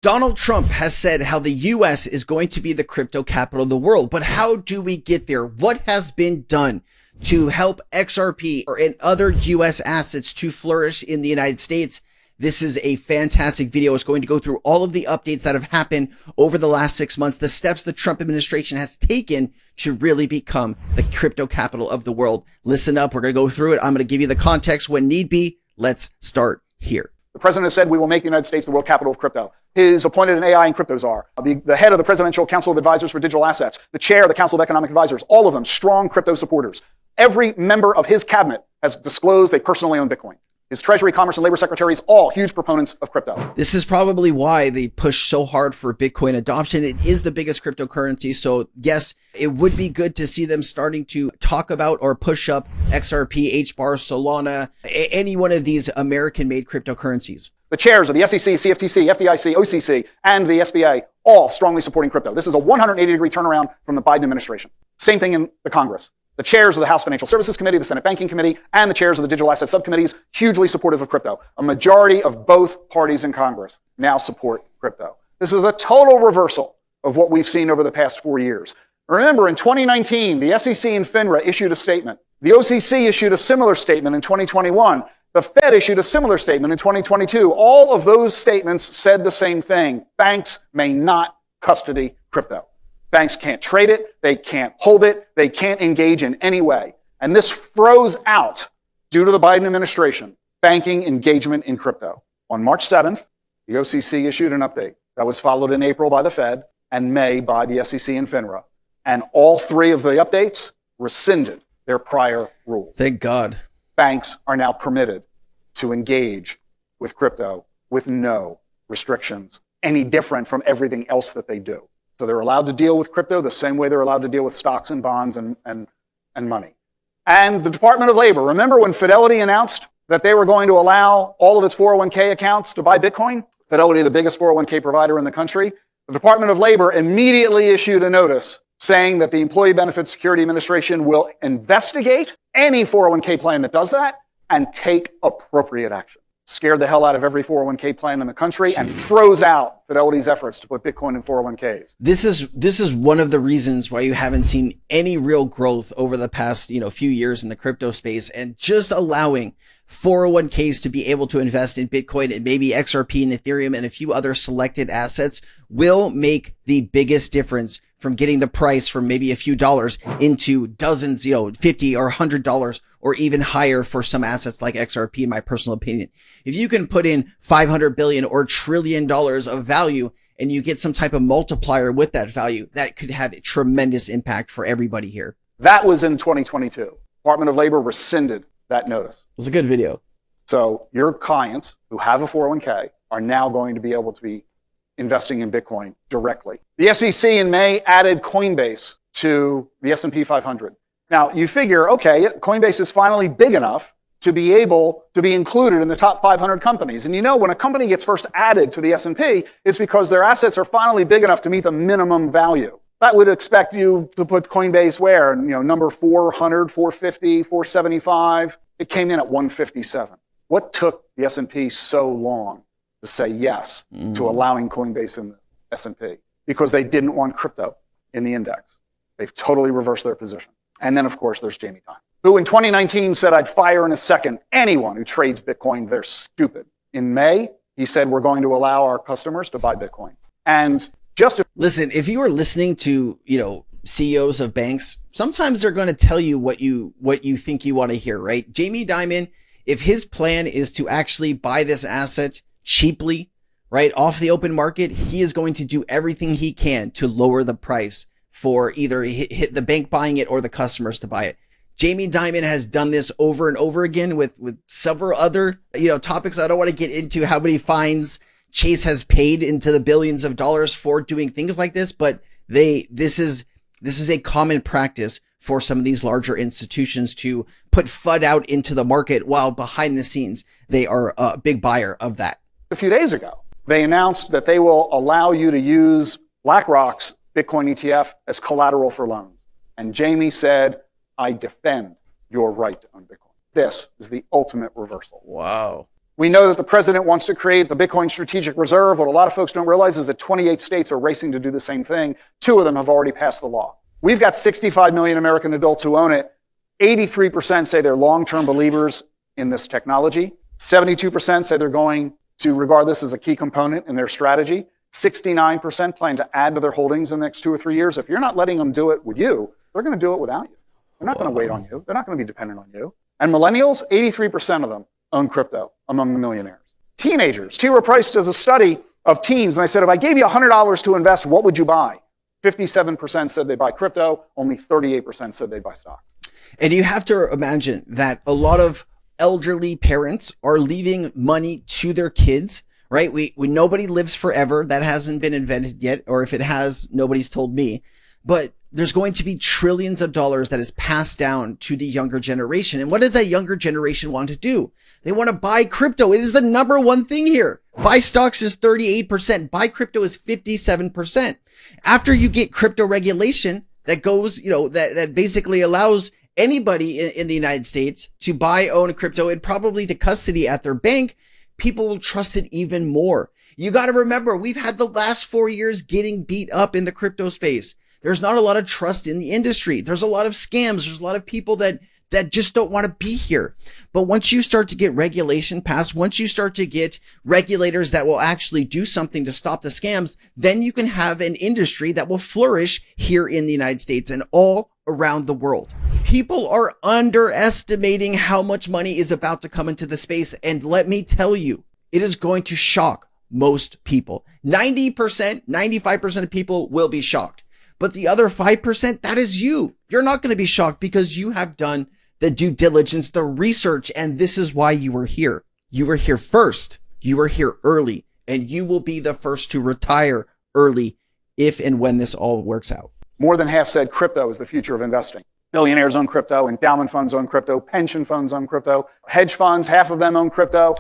Donald Trump has said how the US is going to be the crypto capital of the world, but how do we get there? What has been done to help XRP and other US assets to flourish in the United States? This is a fantastic video. It's going to go through all of the updates that have happened over the last 6 months, the steps the Trump administration has taken to really become the crypto capital of the world. Listen up. We're going to go through it. I'm going to give you the context when need be. Let's start here. The president has said we will make the United States the world capital of crypto. He's appointed an AI and crypto czar. The head of the Presidential Council of Advisors for Digital Assets, the chair of the Council of Economic Advisors, all of them strong crypto supporters. Every member of his cabinet has disclosed they personally own Bitcoin. His Treasury, Commerce, and Labor secretaries, all huge proponents of crypto. This is probably why they push so hard for Bitcoin adoption. It is the biggest cryptocurrency. So yes, it would be good to see them starting to talk about or push up XRP, HBAR, Solana, any one of these American-made cryptocurrencies. The chairs of the SEC, CFTC, FDIC, OCC, and the SBA, all strongly supporting crypto. This is a 180-degree turnaround from the Biden administration. Same thing in the Congress. The chairs of the House Financial Services Committee, the Senate Banking Committee, and the chairs of the Digital Asset Subcommittees, hugely supportive of crypto. A majority of both parties in Congress now support crypto. This is a total reversal of what we've seen over the past 4 years. Remember, in 2019, the SEC and FINRA issued a statement. The OCC issued a similar statement in 2021. The Fed issued a similar statement in 2022. All of those statements said the same thing. Banks may not custody crypto. Banks can't trade it, they can't hold it, they can't engage in any way. And this froze out, due to the Biden administration, banking engagement in crypto. On March 7th, the OCC issued an update. That was followed in April by the Fed and May by the SEC and FINRA. And all three of the updates rescinded their prior rules. Thank God. Banks are now permitted to engage with crypto with no restrictions, any different from everything else that they do. So they're allowed to deal with crypto the same way they're allowed to deal with stocks and bonds and money. And the Department of Labor, remember when Fidelity announced that they were going to allow all of its 401k accounts to buy Bitcoin? Fidelity, the biggest 401k provider in the country. The Department of Labor immediately issued a notice saying that the Employee Benefits Security Administration will investigate any 401k plan that does that and take appropriate action. Scared the hell out of every 401k plan in the country and froze out Fidelity's efforts to put Bitcoin in 401ks. This is one of the reasons why you haven't seen any real growth over the past, few years in the crypto space, and just allowing 401ks to be able to invest in Bitcoin and maybe XRP and Ethereum and a few other selected assets will make the biggest difference from getting the price from maybe a few dollars into dozens, $50 or $100 or even higher for some assets like XRP, in my personal opinion. If you can put in $500 billion or $1 trillion of value and you get some type of multiplier with that value, that could have a tremendous impact for everybody here. That was in 2022. Department of Labor rescinded that notice. It was a good video. So your clients who have a 401k are now going to be able to be investing in Bitcoin directly. The SEC in May added Coinbase to the S&P 500. Now you figure, okay, Coinbase is finally big enough to be able to be included in the top 500 companies. And when a company gets first added to the S&P, it's because their assets are finally big enough to meet the minimum value. That would expect you to put Coinbase where? Number 400, 450, 475. It came in at 157. What took the S&P so long to say yes to allowing Coinbase in the S&P? Because they didn't want crypto in the index. They've totally reversed their position. And then, of course, there's Jamie Dimon, who in 2019 said, I'd fire in a second anyone who trades Bitcoin. They're stupid. In May, he said, we're going to allow our customers to buy Bitcoin. And listen, if you are listening to, CEOs of banks, sometimes they're going to tell you what you think you want to hear, right? Jamie Dimon, if his plan is to actually buy this asset cheaply, right, off the open market, he is going to do everything he can to lower the price for either hit the bank buying it or the customers to buy it. Jamie Dimon has done this over and over again with several other, topics. I don't want to get into how many fines Chase has paid into the billions of dollars for doing things like this, but this is a common practice for some of these larger institutions to put FUD out into the market while behind the scenes they are a big buyer of that. A few days ago, they announced that they will allow you to use BlackRock's Bitcoin ETF as collateral for loans. And Jamie said, I defend your right to own Bitcoin. This is the ultimate reversal. Wow. We know that the president wants to create the Bitcoin strategic reserve. What a lot of folks don't realize is that 28 states are racing to do the same thing. 2 of them have already passed the law. We've got 65 million American adults who own it. 83% say they're long-term believers in this technology. 72% say they're going to regard this as a key component in their strategy. 69% plan to add to their holdings in the next 2 or 3 years. If you're not letting them do it with you, they're going to do it without you. They're not going to wait on you. They're not going to be dependent on you. And millennials, 83% of them own crypto among the millionaires. Teenagers, T. Rowe Price does a study of teens, and I said, if I gave you $100 to invest, what would you buy? 57% said they buy crypto. Only 38% said they buy stocks. And you have to imagine that a lot of elderly parents are leaving money to their kids, right? We nobody lives forever. That hasn't been invented yet. Or if it has, nobody's told me. But there's going to be trillions of dollars that is passed down to the younger generation. And what does that younger generation want to do? They want to buy crypto. It is the number one thing here. Buy stocks is 38%. Buy crypto is 57%. After you get crypto regulation that goes, that basically allows anybody in the United States to buy, own crypto and probably to custody at their bank, people will trust it even more. You got to remember, we've had the last 4 years getting beat up in the crypto space. There's not a lot of trust in the industry. There's a lot of scams. There's a lot of people that just don't want to be here. But once you start to get regulation passed, once you start to get regulators that will actually do something to stop the scams, then you can have an industry that will flourish here in the United States and all around the world. People are underestimating how much money is about to come into the space. And let me tell you, it is going to shock most people. 90%, 95% of people will be shocked. But the other 5%, that is you. You're not going to be shocked because you have done the due diligence, the research, and this is why you were here. You were here first. You were here early, and you will be the first to retire early if and when this all works out. More than half said crypto is the future of investing. Billionaires own crypto, endowment funds own crypto, pension funds own crypto, hedge funds, half of them own crypto,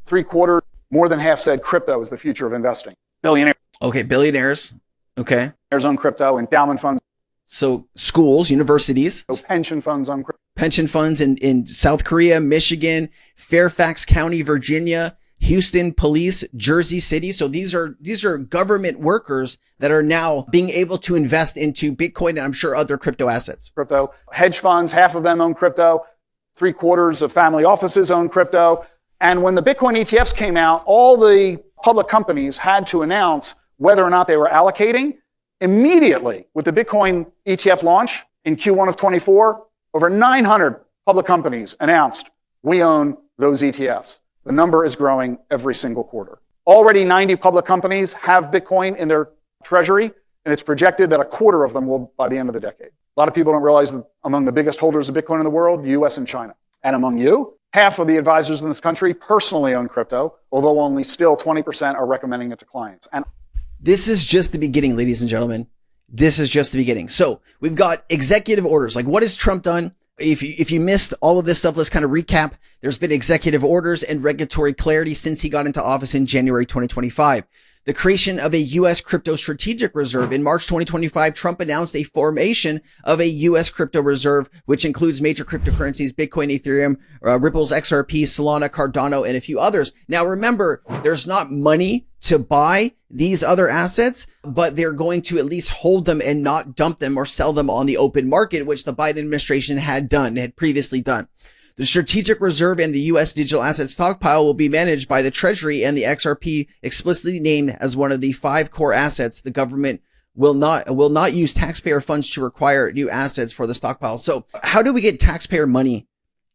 3/4, more than half said crypto is the future of investing. Billionaires. Okay, billionaires. Okay. Own crypto, endowment funds. So schools, universities. Pension funds own crypto. Pension funds in South Korea, Michigan, Fairfax County, Virginia, Houston police, Jersey City. So these are government workers that are now being able to invest into Bitcoin and I'm sure other crypto assets. Crypto, hedge funds, half of them own crypto. 3/4 of family offices own crypto. And when the Bitcoin ETFs came out, all the public companies had to announce whether or not they were allocating. Immediately with the Bitcoin ETF launch in Q1 of 24, over 900 public companies announced we own those ETFs. The number is growing every single quarter. Already 90 public companies have Bitcoin in their treasury, and it's projected that 1/4 of them will by the end of the decade. A lot of people don't realize that among the biggest holders of Bitcoin in the world, US and China. And among you, half of the advisors in this country personally own crypto, although only still 20% are recommending it to clients. And this is just the beginning, ladies and gentlemen. This is just the beginning. So we've got executive orders. Like, what has Trump done? If you missed all of this stuff, let's kind of recap. There's been executive orders and regulatory clarity since he got into office in January 2025. The creation of a U.S. crypto strategic reserve. In March 2025, Trump announced a formation of a U.S. crypto reserve, which includes major cryptocurrencies, Bitcoin, Ethereum, Ripple's XRP, Solana, Cardano, and a few others. Now, remember, there's not money to buy these other assets, but they're going to at least hold them and not dump them or sell them on the open market, which the Biden administration had previously done. The strategic reserve and the U.S. digital asset stockpile will be managed by the Treasury, and the XRP explicitly named as one of the 5 core assets. The government will not use taxpayer funds to acquire new assets for the stockpile. So how do we get taxpayer money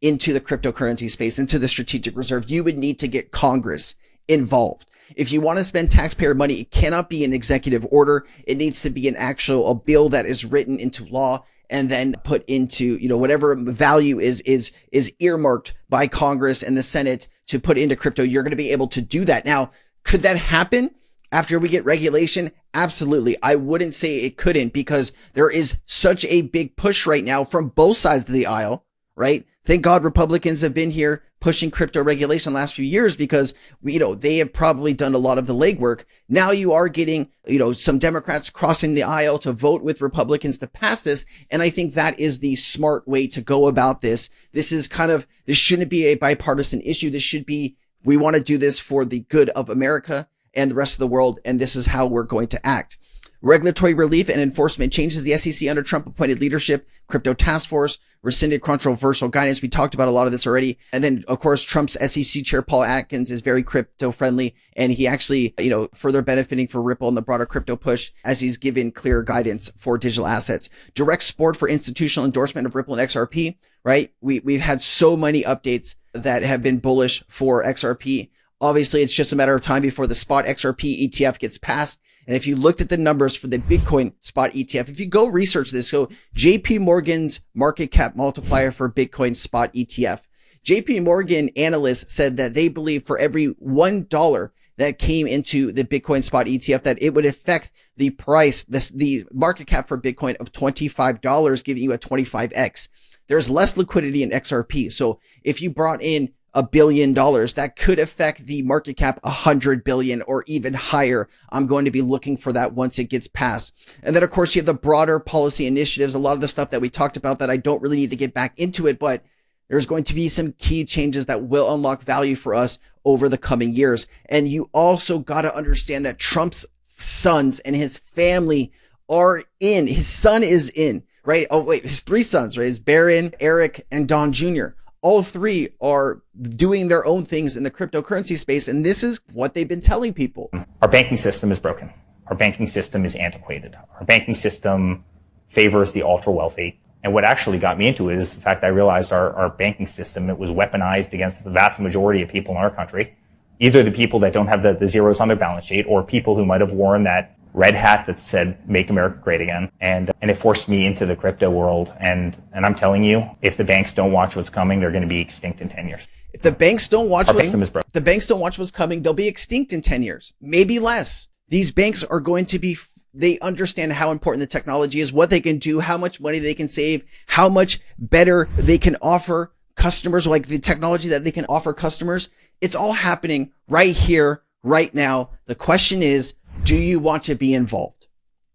into the cryptocurrency space, into the strategic reserve? You would need to get Congress involved. If you want to spend taxpayer money, it cannot be an executive order. It needs to be a bill that is written into law and then put into, whatever value is earmarked by Congress and the Senate to put into crypto. You're going to be able to do that. Now, could that happen after we get regulation? Absolutely. I wouldn't say it couldn't, because there is such a big push right now from both sides of the aisle, right? Thank God Republicans have been here pushing crypto regulation the last few years, because, they have probably done a lot of the legwork. Now you are getting, some Democrats crossing the aisle to vote with Republicans to pass this. And I think that is the smart way to go about this. This shouldn't be a bipartisan issue. This should be We want to do this for the good of America and the rest of the world, and this is how we're going to act. Regulatory relief and enforcement changes. The SEC under Trump appointed leadership, crypto task force, rescinded controversial guidance. We talked about a lot of this already. And then, of course, Trump's SEC chair, Paul Atkins, is very crypto friendly. And he actually, further benefiting for Ripple and the broader crypto push as he's given clear guidance for digital assets. Direct support for institutional endorsement of Ripple and XRP, right? We've had so many updates that have been bullish for XRP. Obviously, it's just a matter of time before the spot XRP ETF gets passed. And if you looked at the numbers for the Bitcoin spot ETF, if you go research this, go JP Morgan's market cap multiplier for Bitcoin spot ETF. JP Morgan analysts said that they believe for every $1 that came into the Bitcoin spot ETF, that it would affect the price, the market cap for Bitcoin of $25, giving you a 25x. There's less liquidity in XRP. So if you brought in $1 billion, that could affect the market cap 100 billion or even higher. I'm going to be looking for that once it gets passed. And then, of course, you have the broader policy initiatives, a lot of the stuff that we talked about that I don't really need to get back into it, but there's going to be some key changes that will unlock value for us over the coming years. And you also got to understand that Trump's sons and his family are in. His son is in, right? Oh, wait, his 3 sons, right? His Barron, Eric, and Don Jr. All 3 are doing their own things in the cryptocurrency space. And this is what they've been telling people. Our banking system is broken. Our banking system is antiquated. Our banking system favors the ultra wealthy. And what actually got me into it is the fact that I realized our banking system, it was weaponized against the vast majority of people in our country. Either the people that don't have the zeros on their balance sheet, or people who might have worn that red hat that said, make America great again. And it forced me into the crypto world. And I'm telling you, if the banks don't watch what's coming, they're going to be extinct in 10 years. If the banks don't watch what's coming, they'll be extinct in 10 years, maybe less. These banks are going to be, they understand how important the technology is, what they can do, how much money they can save, how much better they can offer customers, like the technology that they can offer customers. It's all happening right here, right now. The question is, do you want to be involved?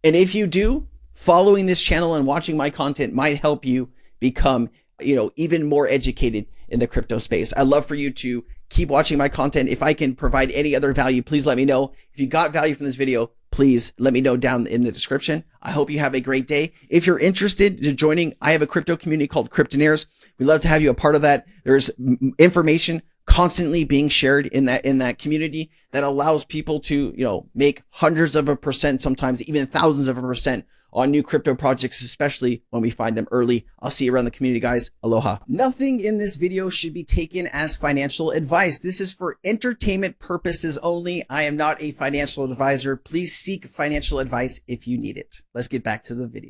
And if you do, following this channel and watching my content might help you become, even more educated in the crypto space. I'd love for you to keep watching my content. If I can provide any other value, please let me know. If you got value from this video, please let me know down in the description. I hope you have a great day. If you're interested in joining, I have a crypto community called Cryptonaires. We'd love to have you a part of that. There's information constantly being shared in that community that allows people to, make hundreds of a percent, sometimes even thousands of a percent on new crypto projects, especially when we find them early. I'll see you around the community, guys. Aloha. Nothing in this video should be taken as financial advice. This is for entertainment purposes only. I am not a financial advisor. Please seek financial advice if you need it. Let's get back to the video.